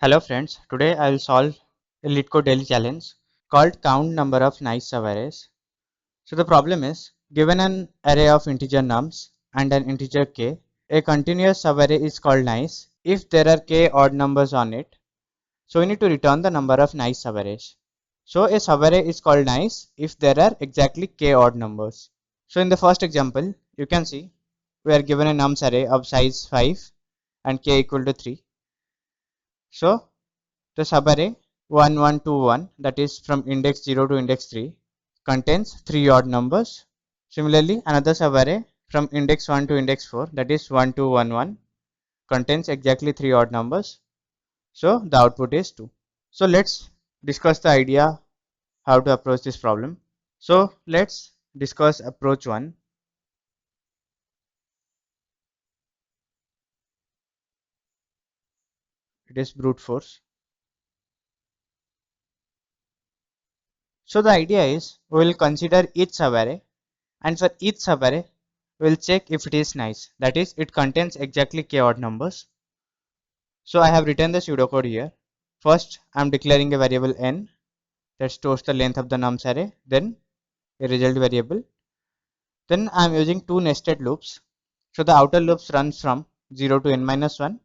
Hello friends, today I will solve a LeetCode daily challenge called count number of nice subarrays. So the problem is, given an array of integer nums and an integer k, a continuous subarray is called nice if there are k odd numbers on it. So we need to return the number of nice subarrays. So a subarray is called nice if there are exactly k odd numbers. So in the first example, you can see we are given a nums array of size 5 and k equal to 3. So the subarray 1121, that is from index 0 to index 3, contains 3 odd numbers. Similarly, another subarray from index 1 to index 4, that is 1211, contains exactly 3 odd numbers. So the output is 2. So let's discuss the idea how to approach this problem. So let's discuss approach 1. It is brute force. So the idea is we will consider each subarray, and for each subarray we'll check if it is nice, that is it contains exactly k odd numbers. So I have written the pseudocode here. First I am declaring a variable n that stores the length of the nums array, then a result variable. Then I am using two nested loops. So the outer loops runs from 0 to n minus 1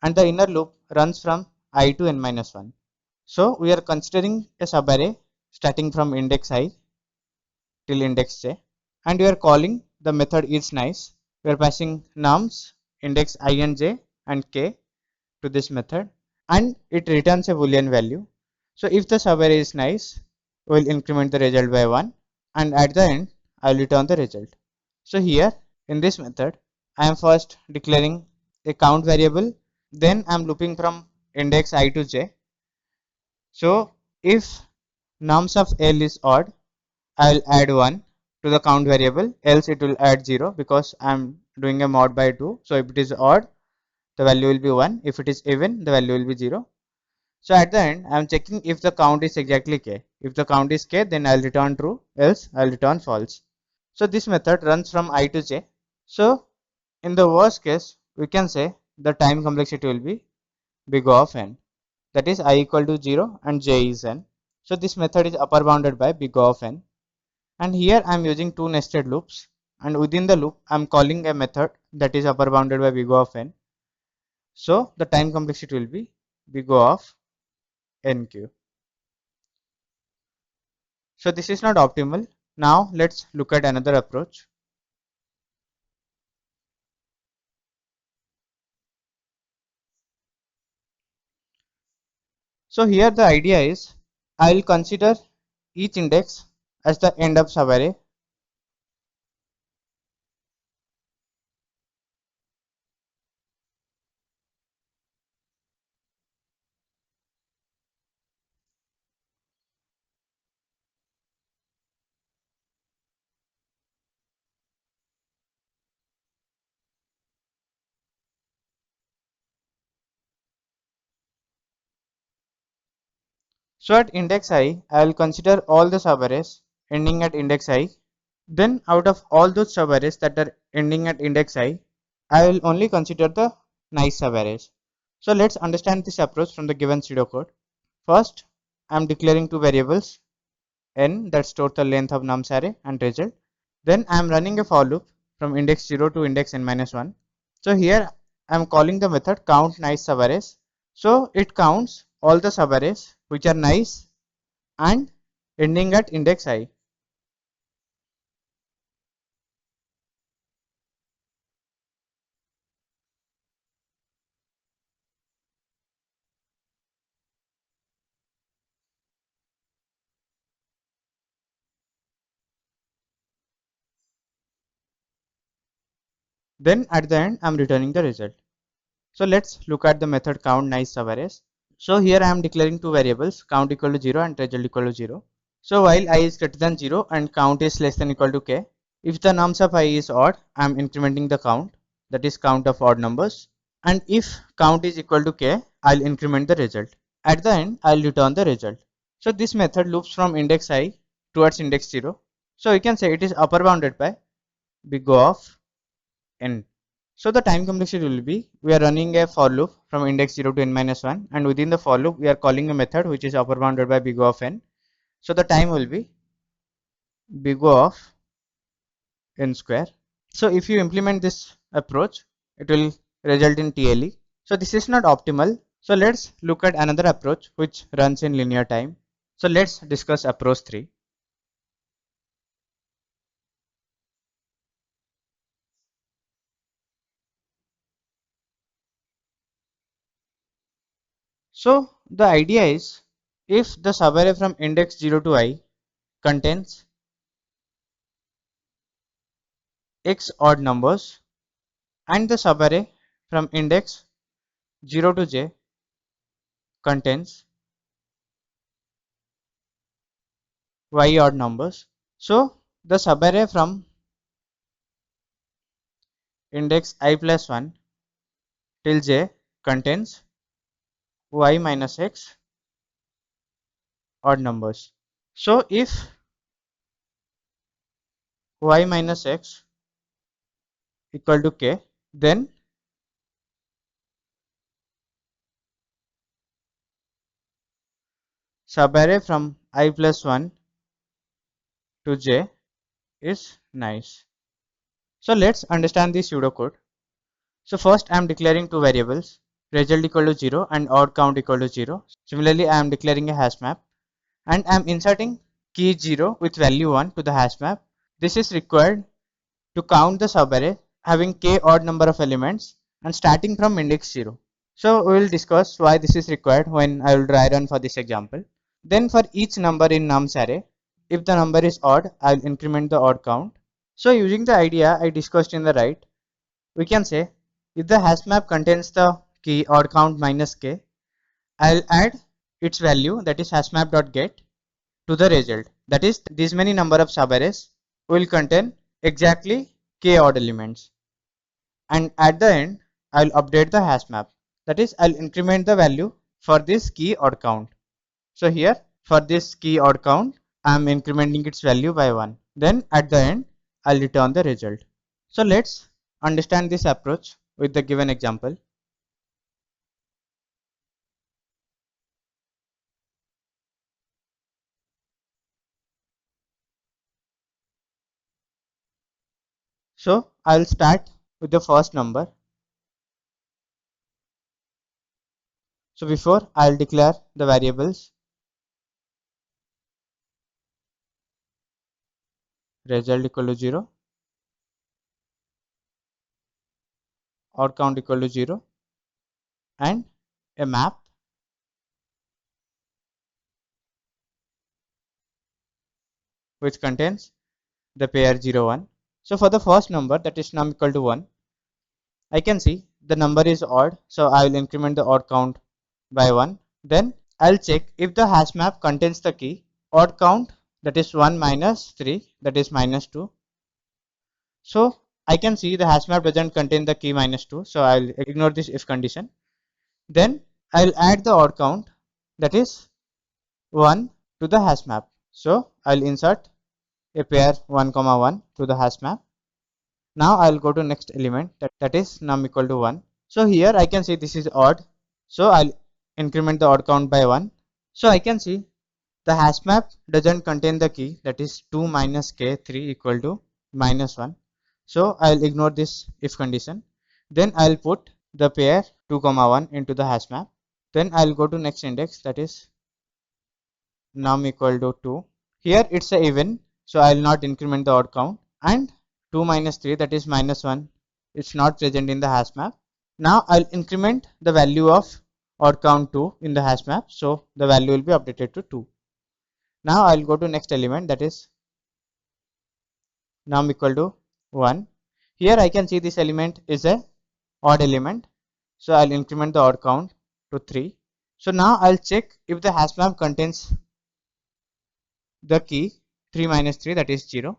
and the inner loop runs from I to n minus 1. So we are considering a subarray starting from index I till index j, and we are calling the method isNice. We are passing nums index I and j and k to this method, and it returns a boolean value. So if the subarray is nice, we will increment the result by 1, and at the end I will return the result. So here in this method I am first declaring a count variable, then I am looping from index I to j. So if nums of L is odd, I will add 1 to the count variable, else it will add 0 because I am doing a mod by 2. So if it is odd, the value will be 1. If it is even, the value will be 0. So at the end, I am checking if the count is exactly k. If the count is k, then I will return true, else I will return false. So this method runs from I to j. So in the worst case, we can say the time complexity will be big O of n. That is I equal to 0 and j is n. So this method is upper bounded by big O of n. And here I am using two nested loops, and within the loop I am calling a method that is upper bounded by big O of n. So the time complexity will be big O of nq. So this is not optimal. Now let's look at another approach. So here the idea is I will consider each index as the end of subarray. So at index I will consider all the subarrays ending at index I. Then out of all those subarrays that are ending at index I will only consider the nice subarrays. So let's understand this approach from the given pseudocode. First, I am declaring two variables n that store the length of nums array and result. Then I am running a for loop from index 0 to index n minus 1. So here I am calling the method count nice subarrays. So it counts all the subarrays which are nice and ending at index I. Then at the end I am returning the result. So let's look at the method count nice subarrays. So here I am declaring two variables, count equal to 0 and result equal to 0. So while I is greater than 0 and count is less than equal to k, if the nums of I is odd, I am incrementing the count, that is count of odd numbers. And if count is equal to k, I will increment the result. At the end, I will return the result. So this method loops from index I towards index 0. So you can say it is upper bounded by big O of n. So the time complexity will be, we are running a for loop from index 0 to n minus 1, and within the for loop we are calling a method which is upper bounded by big O of n. So the time will be big O of n square. So if you implement this approach, it will result in TLE. So this is not optimal. So let's look at another approach which runs in linear time. So let's discuss approach 3. So the idea is, if the subarray from index 0 to I contains x odd numbers, and the subarray from index 0 to j contains y odd numbers. So the subarray from index I plus 1 till j contains y minus x odd numbers. So if y minus x equal to k, then subarray from I plus 1 to j is nice. So let's understand the pseudocode. So first I am declaring two variables, result equal to 0 and odd count equal to 0. Similarly, I am declaring a hash map, and I am inserting key 0 with value 1 to the hash map. This is required to count the subarray having k odd number of elements and starting from index 0. So we will discuss why this is required when I will try run for this example. Then for each number in nums array, if the number is odd, I will increment the odd count. So using the idea I discussed in the right, we can say if the hash map contains the key odd count minus k, I'll add its value, that is hashmap.get, to the result. That is, these many number of subarrays will contain exactly k odd elements. And at the end, I'll update the hash map. That is, I'll increment the value for this key odd count. So here, for this key odd count, I'm incrementing its value by 1. Then at the end, I'll return the result. So let's understand this approach with the given example. So I'll start with the first number. So before I'll declare the variables result equal to 0, odd count equal to 0, and a map which contains the pair 0 1. So for the first number, that is num equal to 1, I can see the number is odd, so I will increment the odd count by 1. Then I'll check if the hash map contains the key odd count, that is 1 minus 3, that is minus 2. So I can see the hash map doesn't contain the key minus 2, so I'll ignore this if condition. Then I'll add the odd count, that is 1, to the hash map. So I'll insert a pair 1 comma 1 to the hash map. Now I'll go to next element, that is num equal to 1. So here I can see this is odd, so I'll increment the odd count by 1. So I can see the hash map doesn't contain the key, that is 2 minus k 3 equal to minus 1. So I'll ignore this if condition. Then I'll put the pair 2 comma 1 into the hash map. Then I'll go to next index, that is num equal to 2. Here it's a even, so I'll not increment the odd count, and 2 minus 3, that is minus 1, it's not present in the hash map. Now I'll increment the value of odd count 2 in the hash map, so the value will be updated to 2. Now I'll go to next element, that is num equal to 1. Here I can see this element is a odd element, so I'll increment the odd count to 3. So now I'll check if the hash map contains the key 3 minus 3, that is 0.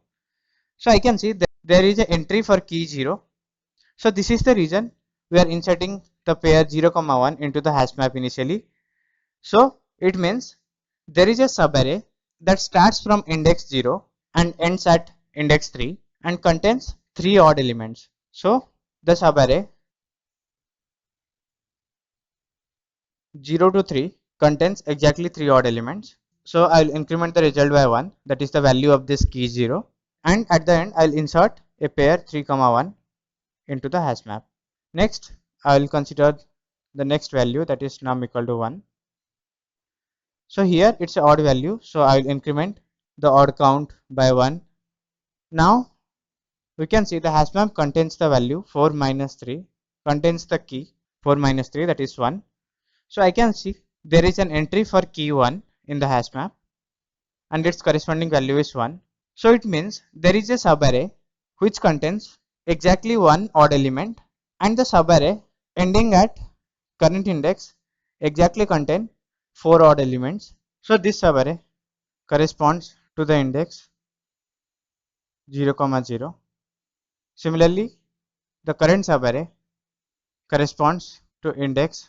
So I can see that there is an entry for key 0. So this is the reason we are inserting the pair 0 comma 1 into the hash map initially. So it means there is a subarray that starts from index 0 and ends at index 3 and contains 3 odd elements. So The subarray 0 to 3 contains exactly 3 odd elements. So I'll increment the result by 1, that is the value of this key 0, and at the end I'll insert a pair 3, 1 into the hash map. Next I'll consider the next value, that is num equal to 1. So here it's an odd value, so I'll increment the odd count by 1. Now we can see the hash map contains the value 4 minus 3, contains the key 4 minus 3, that is 1. So I can see there is an entry for key 1 in the hash map and its corresponding value is 1. So it means there is a subarray which contains exactly one odd element, and the subarray ending at current index exactly contain 4 odd elements. So this subarray corresponds to the index 0, 0. Similarly, the current subarray corresponds to index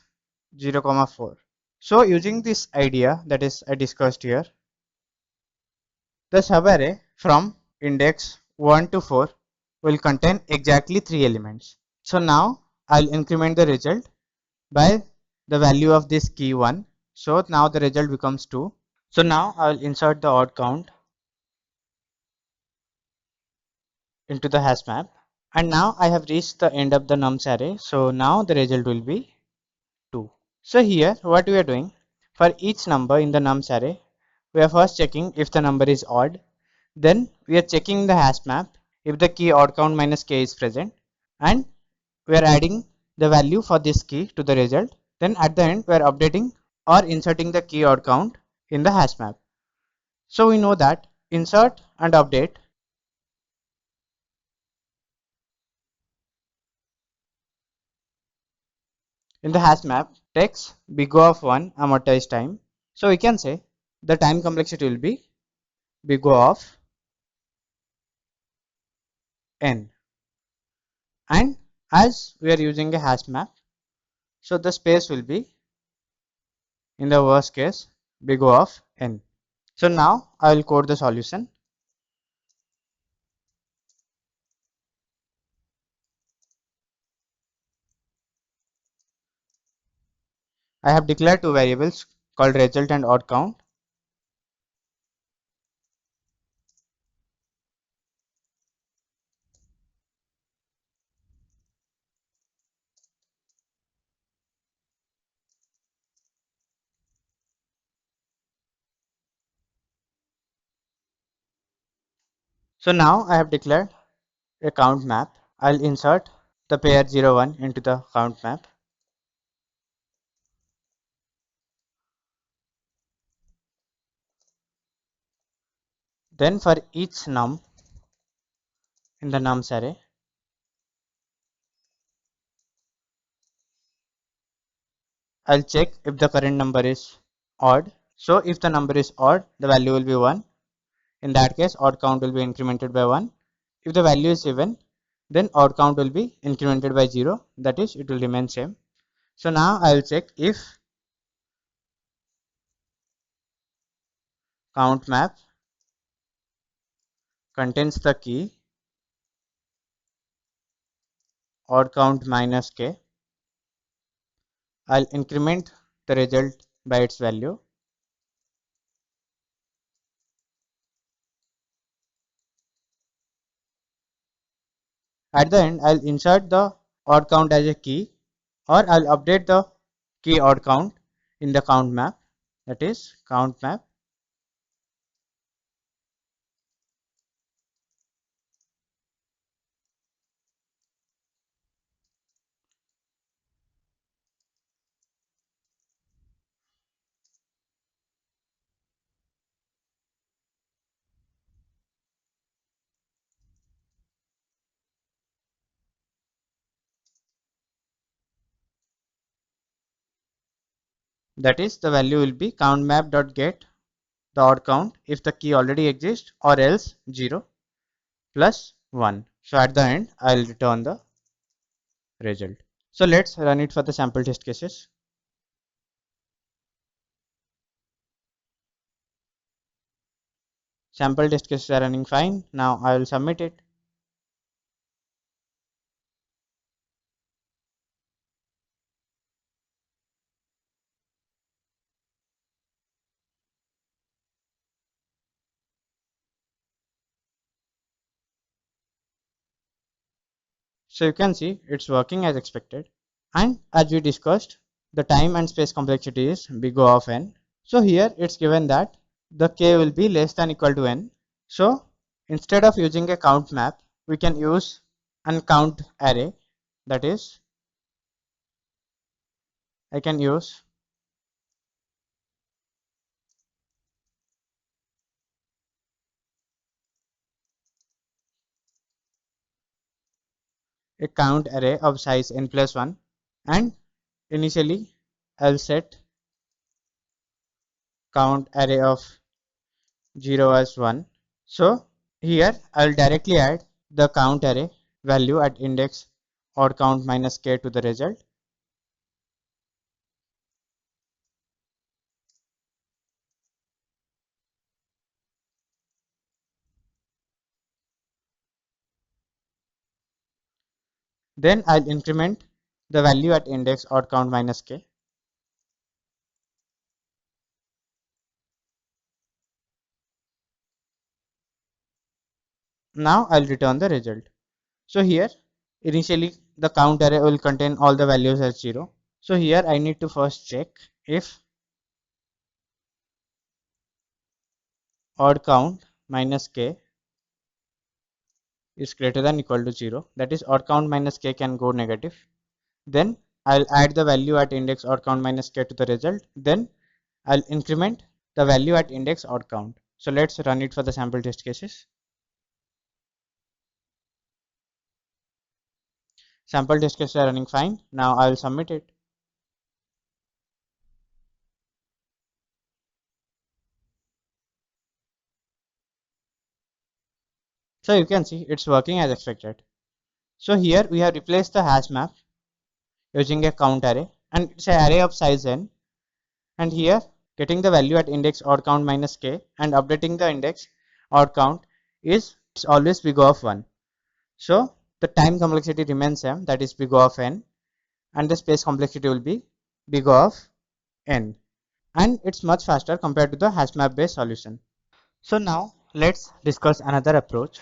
0, 4. So using this idea that is I discussed here, the subarray from index 1 to 4 will contain exactly 3 elements. So now I'll increment the result by the value of this key 1. So now the result becomes 2. So now I'll insert the odd count into the hash map, and now I have reached the end of the nums array. So now the result will be 2. So here what we are doing, for each number in the nums array, we are first checking if the number is odd. Then we are checking the hash map if the key odd count minus k is present, and we are adding the value for this key to the result. Then at the end we are updating or inserting the key odd count in the hash map. So we know that insert and update in the hash map takes big O of 1 amortized time. So we can say the time complexity will be big O of n, and as we are using a hash map, so the space will be, in the worst case, big O of n. So now I will code the solution. I have declared two variables called result and odd count. So now I have declared a count map. I'll insert the pair 0, 1 into the count map. Then for each num in the nums array, I'll check if the current number is odd. So if the number is odd, the value will be 1. In that case, odd count will be incremented by 1. If the value is even, then odd count will be incremented by 0. That is, it will remain same. So now I will check if count map contains the key odd count minus k. I'll increment the result by its value. At the end, I'll insert the odd count as a key, or I'll update the key odd count in the count map, that is count map. That is, the value will be count map dot get the odd count if the key already exists, or else 0 plus 1. So at the end, I'll return the result. So let's run it for the sample test cases. Sample test cases are running fine. Now I will submit it. So you can see it's working as expected. And as we discussed, the time and space complexity is big O of n. So here it's given that the k will be less than equal to n. So instead of using a count map, we can use an count array. That is, I can use a count array of size n plus 1, and initially I'll set count array of 0 as 1. So here I'll directly add the count array value at index or count minus k to the result. Then I'll increment the value at index or count minus k. Now I'll return the result. So here initially the count array will contain all the values as 0. So here I need to first check if odd count minus k is greater than equal to 0. That is, odd count minus k can go negative. Then I'll add the value at index odd count minus k to the result. Then I'll increment the value at index odd count. So let's run it for the sample test cases. Sample test cases are running fine. Now I'll submit it. So you can see it's working as expected. So here we have replaced the hash map using a count array, and it's an array of size n, and here getting the value at index odd count minus k and updating the index odd count is it's always big O of 1. So the time complexity remains same, that is big O of n, and the space complexity will be big O of n, and it's much faster compared to the Hashmap based solution. So now let's discuss another approach.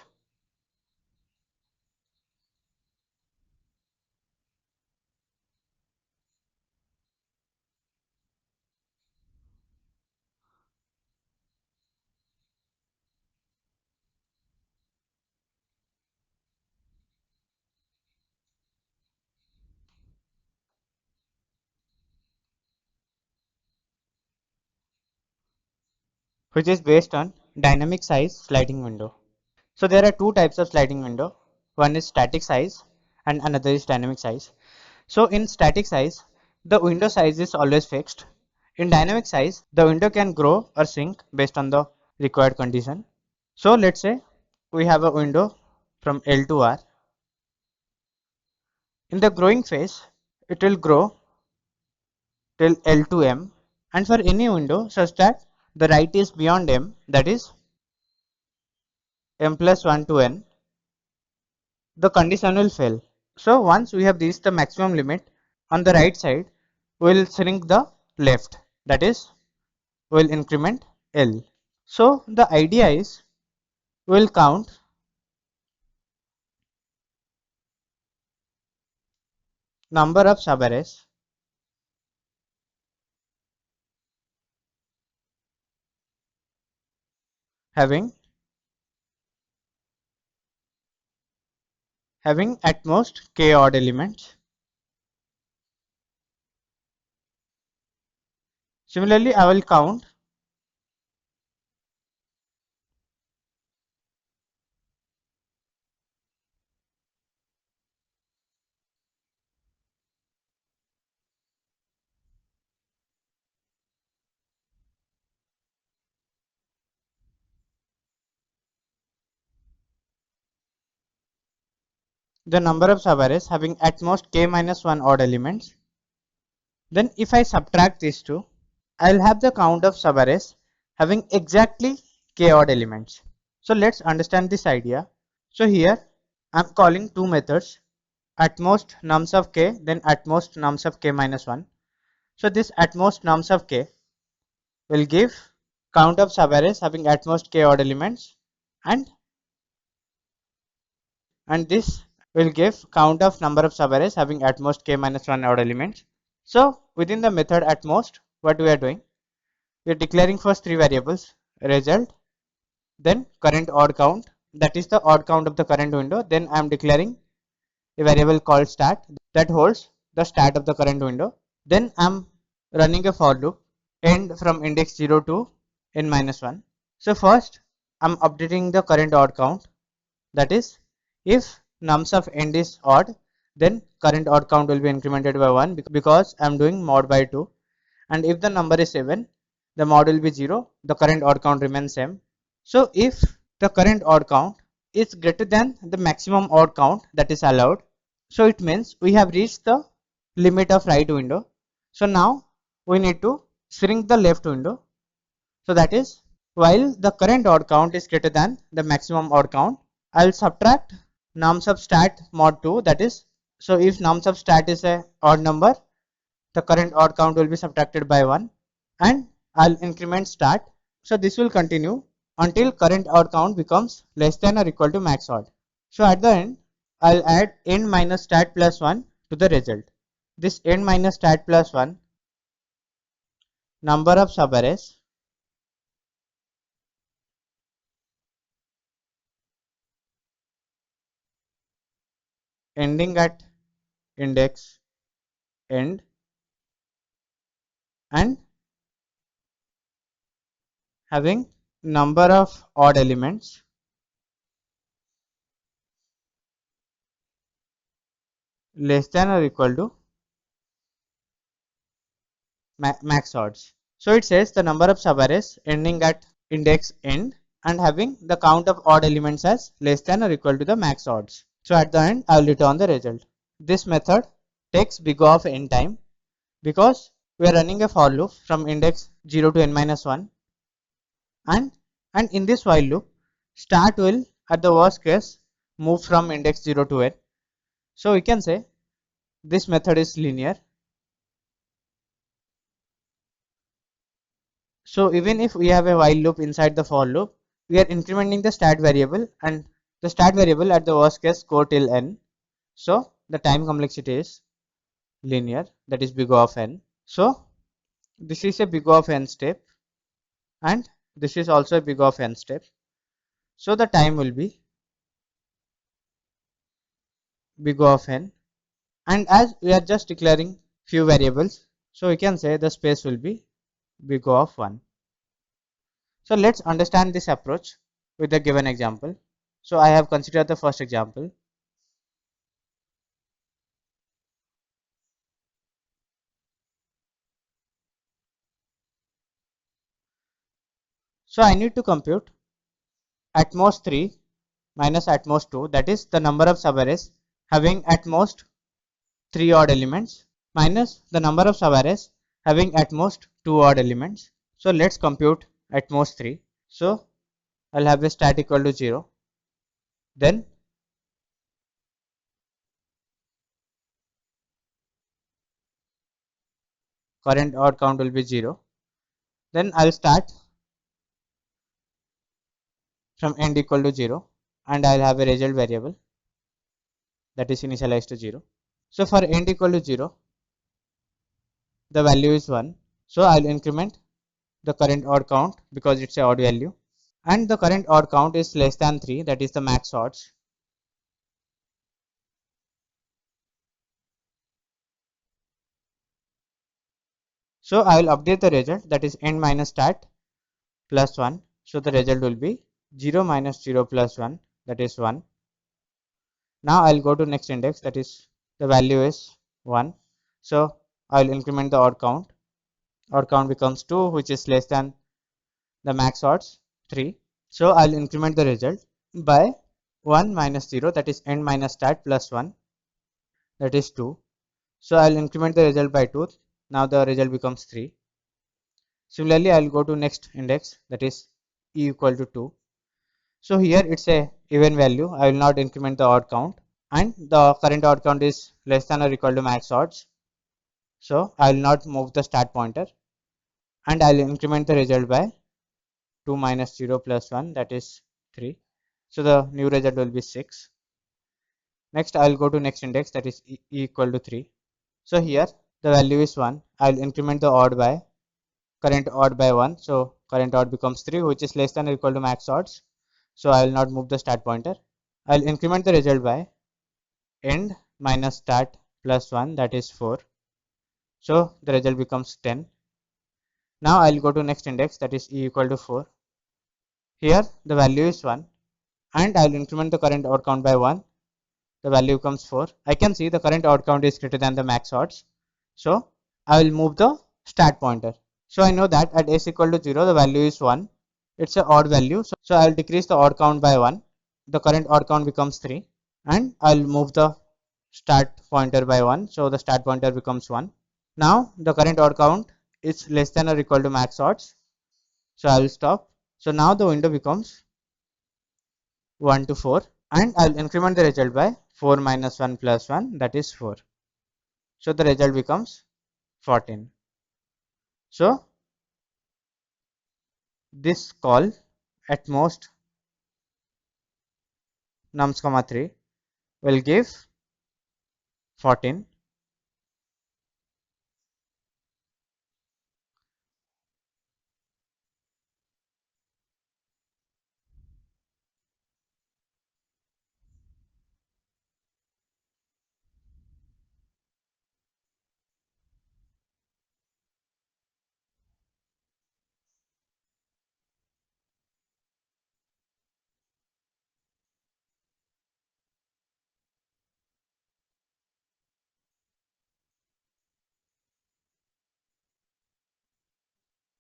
Which is based on dynamic size sliding window. So there are two types of sliding window. One is static size and another is dynamic size. So in static size, the window size is always fixed. In dynamic size, the window can grow or shrink based on the required condition. So let's say we have a window from L to R. In the growing phase, it will grow till L to M, and for any window such that the right is beyond M, that is M plus 1 to N, the condition will fail. So once we have reached the maximum limit on the right side, we will shrink the left, that is we will increment L. So the idea is we will count number of subarrays having at most k odd elements. Similarly, I will count the number of subarrays having at most k minus 1 odd elements. Then if I subtract these two, I will have the count of subarrays having exactly k odd elements. So let's understand this idea. So here I am calling two methods, at most nums of k, then at most nums of k minus 1. So this at most nums of k will give count of subarrays having at most k odd elements, and this will give count of number of subarrays having at most k minus 1 odd elements. So within the method at most, what we are doing, we are declaring first three variables, result, then current odd count, that is the odd count of the current window. Then I am declaring a variable called stat that holds the stat of the current window. Then I am running a for loop end from index 0 to n minus 1. So first I am updating the current odd count, that is if nums of end is odd, then current odd count will be incremented by 1 because I am doing mod by 2, and if the number is 7, the mod will be 0, the current odd count remains same. So if the current odd count is greater than the maximum odd count that is allowed, so it means we have reached the limit of right window. So now we need to shrink the left window. So that is, while the current odd count is greater than the maximum odd count, I'll subtract num sub stat mod 2, that is, so if num sub stat is a odd number, the current odd count will be subtracted by 1, and I'll increment stat. So this will continue until current odd count becomes less than or equal to max odd. So at the end, I'll add n minus stat plus 1 to the result. This n minus stat plus 1 number of subarrays ending at index end and having number of odd elements less than or equal to max odds. So it says the number of subarrays ending at index end and having the count of odd elements as less than or equal to the max odds. So at the end I will return the result. This method takes big O of n time because we are running a for loop from index 0 to n minus 1, and in this while loop start will at the worst case move from index 0 to n. So we can say this method is linear. So even if we have a while loop inside the for loop, we are incrementing the stat variable, and the stat variable at the worst case go till n. So the time complexity is linear, that is big O of n. So this is a big O of n step, and this is also a big O of n step. So the time will be big O of n, and as we are just declaring few variables, so we can say the space will be big O of 1. So let's understand this approach with a given example. So I have considered the first example. So I need to compute at most 3 minus at most 2, that is the number of subarrays having at most 3 odd elements minus the number of subarrays having at most 2 odd elements. So let's compute at most 3. So I'll have a stat equal to 0. Then current odd count will be 0. Then I'll start from end equal to 0, and I'll have a result variable that is initialized to 0. So for end equal to 0, the value is 1. So I'll increment the current odd count because it's a odd value, and the current odd count is less than 3, that is the max odds. So I will update the result, that is end minus stat plus 1. So the result will be 0 minus 0 plus 1, that is 1. Now I'll go to next index, that is the value is 1. So I'll increment the odd count. Odd count becomes 2, which is less than the max odds 3. So I'll increment the result by 1 minus 0, that is end minus stat plus 1, that is 2. So I'll increment the result by 2. Now the result becomes 3. Similarly, I'll go to next index, that is e equal to 2. So here it's a even value. I will not increment the odd count, and the current odd count is less than or equal to max odds. So I will not move the start pointer, and I will increment the result by 2 minus 0 plus 1, that is 3. So the new result will be 6. Next I'll go to next index, that is equal to 3. So here the value is 1. I'll increment the odd by current odd by 1. So current odd becomes 3, which is less than or equal to max odds. So I will not move the start pointer. I'll increment the result by end minus start plus 1, that is 4. So the result becomes 10. Now I'll go to next index, that is equal to 4. Here the value is 1 and I'll increment the current odd count by 1. The value becomes 4. I can see the current odd count is greater than the max odds. So I will move the start pointer. So I know that at s equal to 0 the value is 1. It's an odd value. So I will decrease the odd count by 1. The current odd count becomes 3 and I will move the start pointer by 1. So the start pointer becomes 1. Now the current odd count is less than or equal to max odds. So I will stop. So now the window becomes 1 to 4 and I will increment the result by 4 minus 1 plus 1, that is 4. So the result becomes 14. So this call at most nums comma 3 will give 14.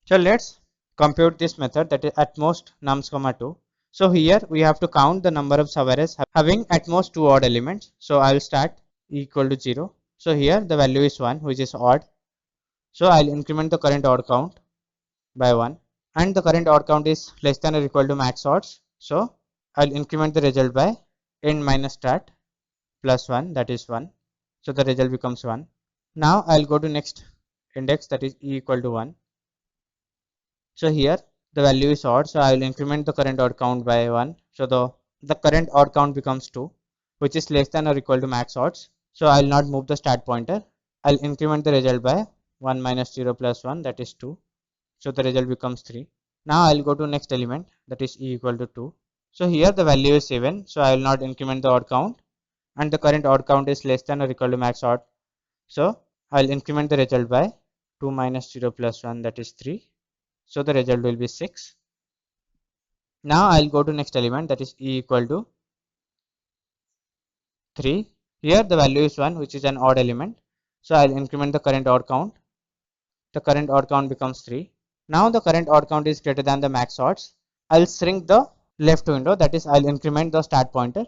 So let's compute this method, that is at most nums comma 2. So here we have to count the number of subarrays having at most 2 odd elements. So I will start equal to 0. So here the value is 1, which is odd. So I will increment the current odd count by 1 and the current odd count is less than or equal to max odds. So I will increment the result by end minus start plus 1, that is 1. So the result becomes 1. Now I will go to next index, that is equal to 1. So here the value is odd, so I will increment the current odd count by 1. So the current odd count becomes 2, which is less than or equal to max odds. So I will not move the start pointer. I will increment the result by 1 minus 0 plus 1, that is 2. So the result becomes 3. Now I will go to next element, that is equal to 2. So here the value is 7, so I will not increment the odd count and the current odd count is less than or equal to max odd. So I will increment the result by 2 minus 0 plus 1, that is 3. So the result will be 6. Now I will go to next element, that is e equal to 3. Here the value is 1, which is an odd element. So I will increment the current odd count. The current odd count becomes 3. Now the current odd count is greater than the max odds. I will shrink the left window, that is I will increment the start pointer.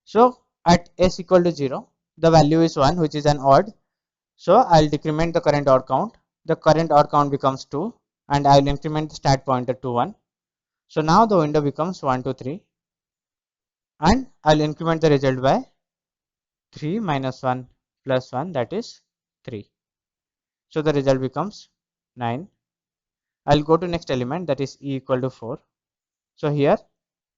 So at s equal to 0, the value is 1, which is an odd. So I will decrement the current odd count. The current odd count becomes 2 and I will increment the start pointer to 1. So now the window becomes 1 to 3 and I will increment the result by 3 minus 1 plus 1, that is 3. So the result becomes 9. I will go to next element, that is e equal to 4. So here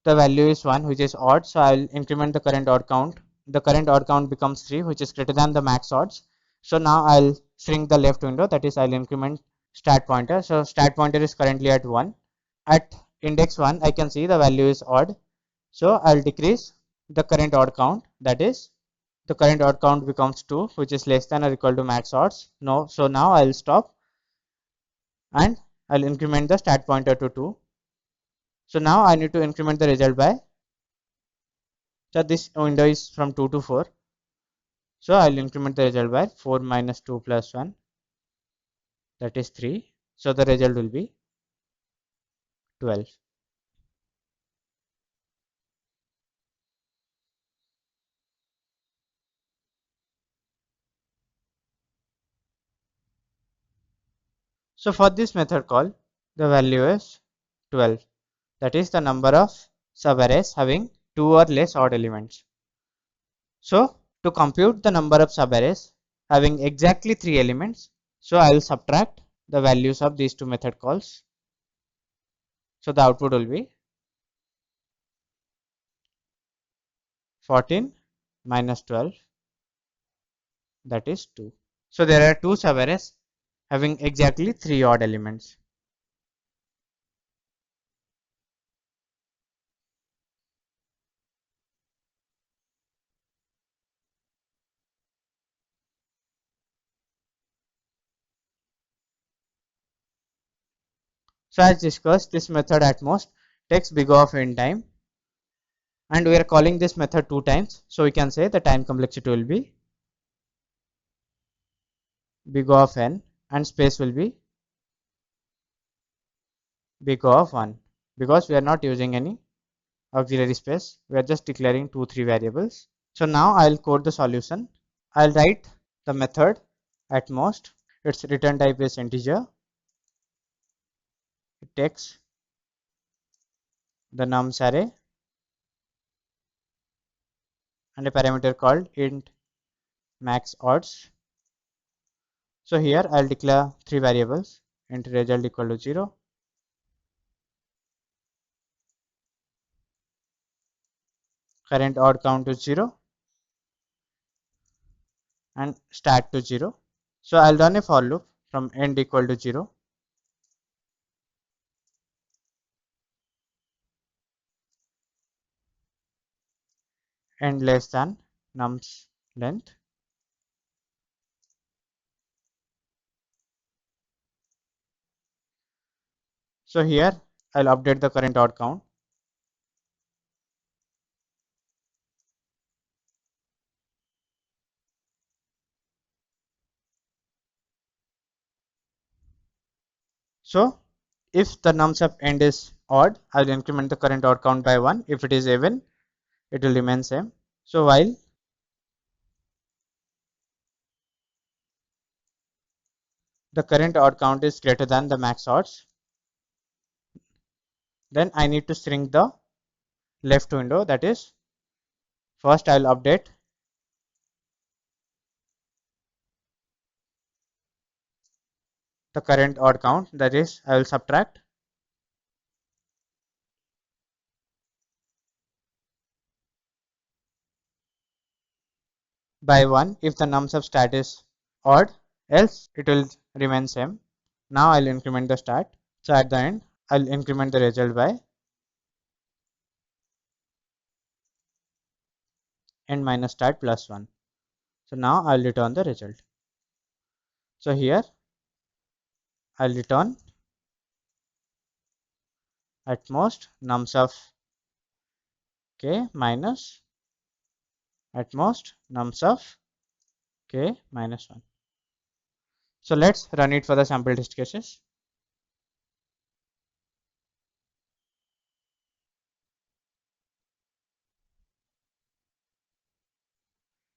the value is 1, which is odd. So I will increment the current odd count. The current odd count becomes 3, which is greater than the max odds. So now I will shrink the left window, that is I will increment start pointer. So start pointer is currently at 1. At index 1 I can see the value is odd. So I will decrease the current odd count, that is the current odd count becomes 2, which is less than or equal to max odds. No, so now I will stop and I will increment the start pointer to 2. So now I need to increment the result by, so this window is from 2 to 4. So I will increment the result by 4 minus 2 plus 1, that is 3. So the result will be 12. So for this method call, the value is 12. That is the number of subarrays having 2 or less odd elements. So to compute the number of subarrays having exactly 3 elements, so I will subtract the values of these two method calls. So the output will be 14 minus 12, that is 2. So there are two subarrays having exactly 3 odd elements. So as discussed, this method at most takes big O of n time, and we are calling this method 2 times. So we can say the time complexity will be big O of n and space will be big O of 1, because we are not using any auxiliary space. We are just declaring 2, 3 variables. So now I'll code the solution. I'll write the method at most. Its return type is integer. It takes the nums array and a parameter called int max odds. So here I'll declare 3 variables, int result equal to 0, current odd count to 0, and start to 0. So I'll run a for loop from end equal to 0, end less than nums length. So here I'll update the current odd count. So if the nums of end is odd, I'll increment the current odd count by 1. If it is even, it will remain same. So while the current odd count is greater than the max odds, then I need to shrink the left window. That is, first I'll update the current odd count, that is, I will subtract by 1 if the nums of start is odd, else it will remain same. Now I'll increment the start. So at the end, I'll increment the result by end minus start plus 1. So now I'll return the result. So here I'll return at most nums of k minus at most nums of k minus 1. So let's run it for the sample test cases.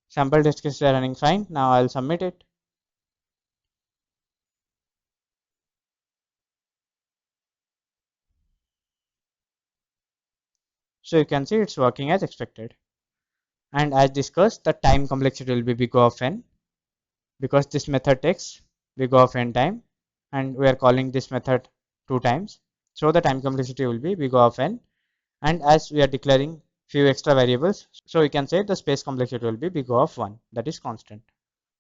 Sample test cases are running fine. Now I'll submit it. So you can see it's working as expected. And as discussed, the time complexity will be big O of n, because this method takes big O of n time, and we are calling this method 2 times. So the time complexity will be big O of n, and as we are declaring few extra variables, so we can say the space complexity will be big O of 1, that is constant.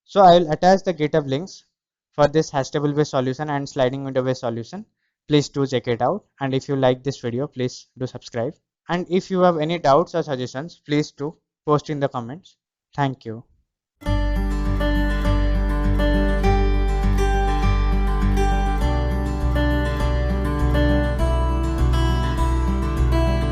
So I will attach the GitHub links for this hash table based solution and sliding window based solution. Please do check it out, and if you like this video, please do subscribe. And if you have any doubts or suggestions, please do post in the comments. Thank you.